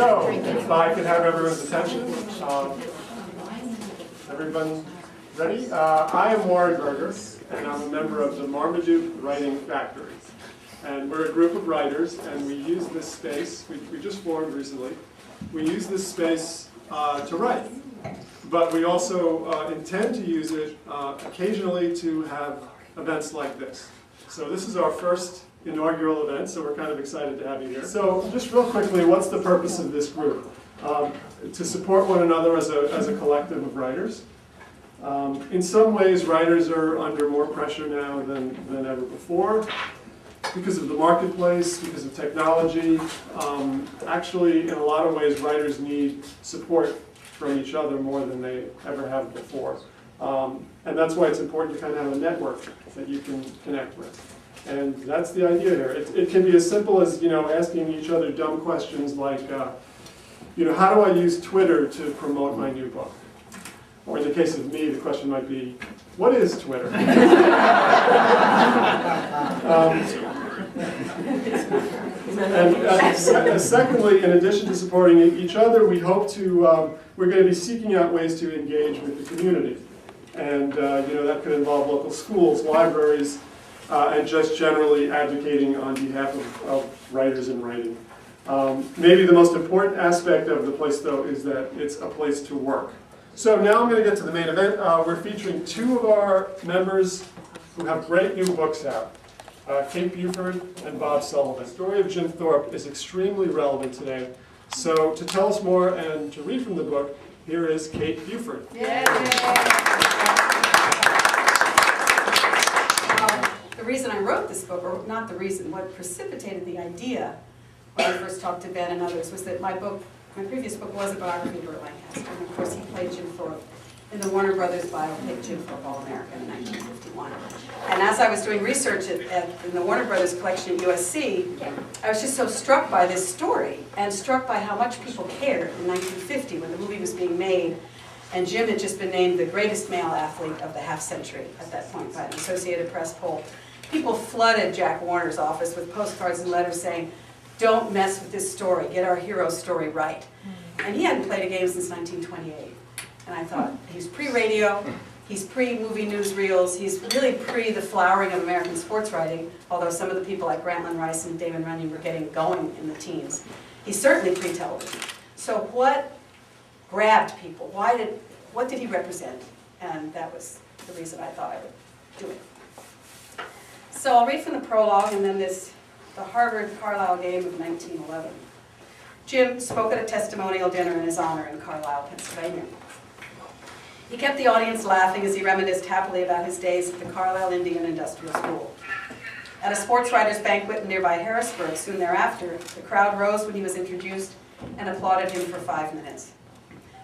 So, if I could have everyone's attention. Everyone ready? I am Warren Berger, and I'm a member of the Marmaduke Writing Factory. And we're a group of writers, and we use this space, we just formed recently, we use this space to write. But we also intend to use it occasionally to have events like this. So this is our first inaugural event, so we're kind of excited to have you here. So just real quickly, what's the purpose of this group? To support one another as a collective of writers. In some ways, writers are under more pressure now than ever before because of the marketplace, because of technology. Actually, in a lot of ways, writers need support from each other more than they ever have before. And that's why it's important to kind of have a network that you can connect with. And that's the idea here. It can be as simple as, asking each other dumb questions like, how do I use Twitter to promote my new book? Or in the case of me, the question might be, what is Twitter? And secondly, in addition to supporting each other, we hope to, we're going to be seeking out ways to engage with the community. And that could involve local schools, libraries, and just generally advocating on behalf of writers and writing. Maybe the most important aspect of the place, though, is that it's a place to work. So now I'm going to get to the main event. We're featuring two of our members who have great new books out, Kate Buford and Bob Sullivan. The story of Jim Thorpe is extremely relevant today. So to tell us more and to read from the book, here is Kate Buford. Yay. The reason I wrote this book, or not the reason, what precipitated the idea when I first talked to Ben and others, was that my previous book was a biography of Burt Lancaster, and of course he played Jim Thorpe in the Warner Brothers biopic Jim Thorpe All America in 1951. And as I was doing research in the Warner Brothers collection at USC, I was just so struck by this story, and struck by how much people cared in 1950 when the movie was being made. And Jim had just been named the greatest male athlete of the half century at that point by an Associated Press poll. People flooded Jack Warner's office with postcards and letters saying, "Don't mess with this story, get our hero's story right." And he hadn't played a game since 1928. And I thought, he's pre-radio, he's pre-movie newsreels, he's really pre the flowering of American sports writing, although some of the people like Grantland Rice and Damon Runyon were getting going in the teens. He's certainly pre-television. So what grabbed people? What did he represent? And that was the reason I thought I would do it. So I'll read from the prologue and then the Harvard-Carlisle game of 1911. Jim spoke at a testimonial dinner in his honor in Carlisle, Pennsylvania. He kept the audience laughing as he reminisced happily about his days at the Carlisle Indian Industrial School. At a sports writers' banquet in nearby Harrisburg soon thereafter, the crowd rose when he was introduced and applauded him for 5 minutes.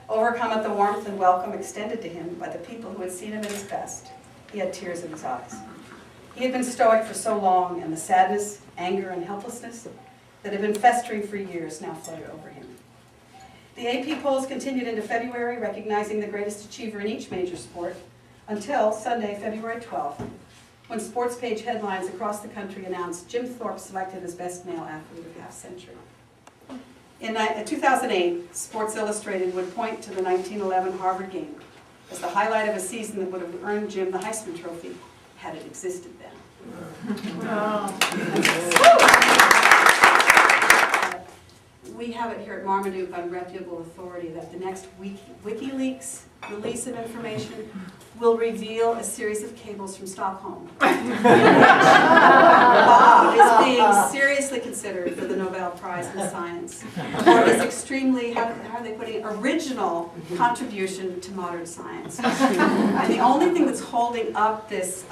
Overcome at the warmth and welcome extended to him by the people who had seen him at his best, he had tears in his eyes. He had been stoic for so long, and the sadness, anger, and helplessness that had been festering for years now flooded over him. The AP polls continued into February, recognizing the greatest achiever in each major sport, until Sunday, February 12th, when sports page headlines across the country announced Jim Thorpe selected as best male athlete of the half century. In 2008, Sports Illustrated would point to the 1911 Harvard game as the highlight of a season that would have earned Jim the Heisman Trophy had it existed then. We have it here at Marmaduke on reputable authority that the next WikiLeaks release of information will reveal a series of cables from Stockholm. Bob is being seriously considered for the Nobel Prize in Science for his extremely, how are they putting it, original contribution to modern science. And the only thing that's holding up this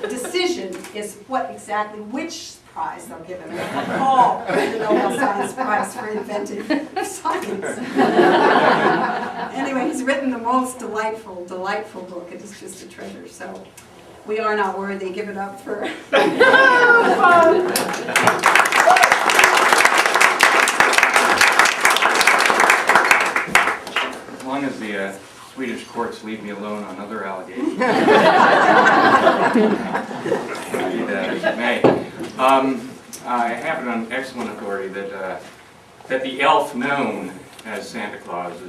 decision is which prize they'll give him. They'll call the Nobel Science Prize for inventive science. Anyway, he's written the most delightful book. It is just a treasure. So we are not worthy. Give it up for. As long as the Swedish courts leave me alone on other allegations. I have it on excellent authority that that the elf known as Santa Claus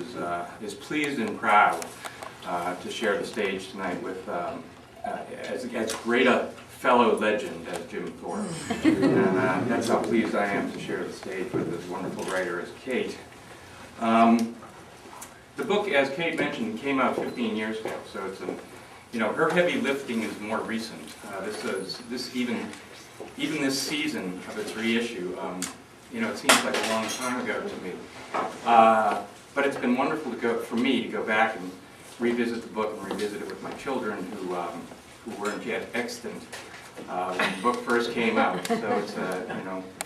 is pleased and proud to share the stage tonight with as great a fellow legend as Jim Thorpe. And that's how pleased I am to share the stage with this wonderful writer as Kate. The book, as Kate mentioned, came out 15 years ago, so it's her heavy lifting is more recent. Even this season of its reissue, it seems like a long time ago to me. But it's been wonderful for me to go back and revisit the book and revisit it with my children who weren't yet extant when the book first came out. So it's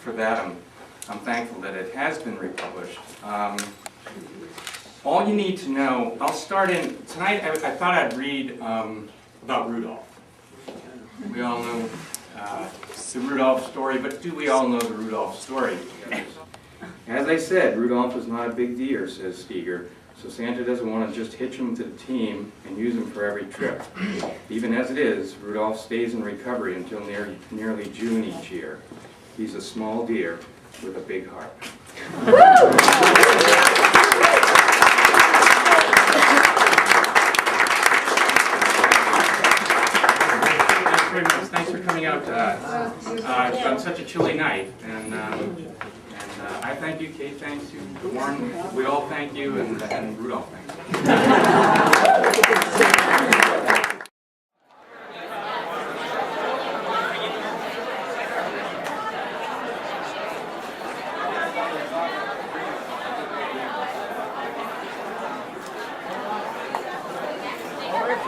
for that I'm thankful that it has been republished. All you need to know, I'll start in, tonight I thought I'd read about Rudolph. We all know the Rudolph story, but do we all know the Rudolph story? As I said, Rudolph is not a big deer, says Steger, so Santa doesn't want to just hitch him to the team and use him for every trip. Even as it is, Rudolph stays in recovery until nearly June each year. He's a small deer with a big heart. Thanks for coming out on such a chilly night, and I thank you, Kate thanks you, Warren, we all thank you, and Rudolph thanks you. All right.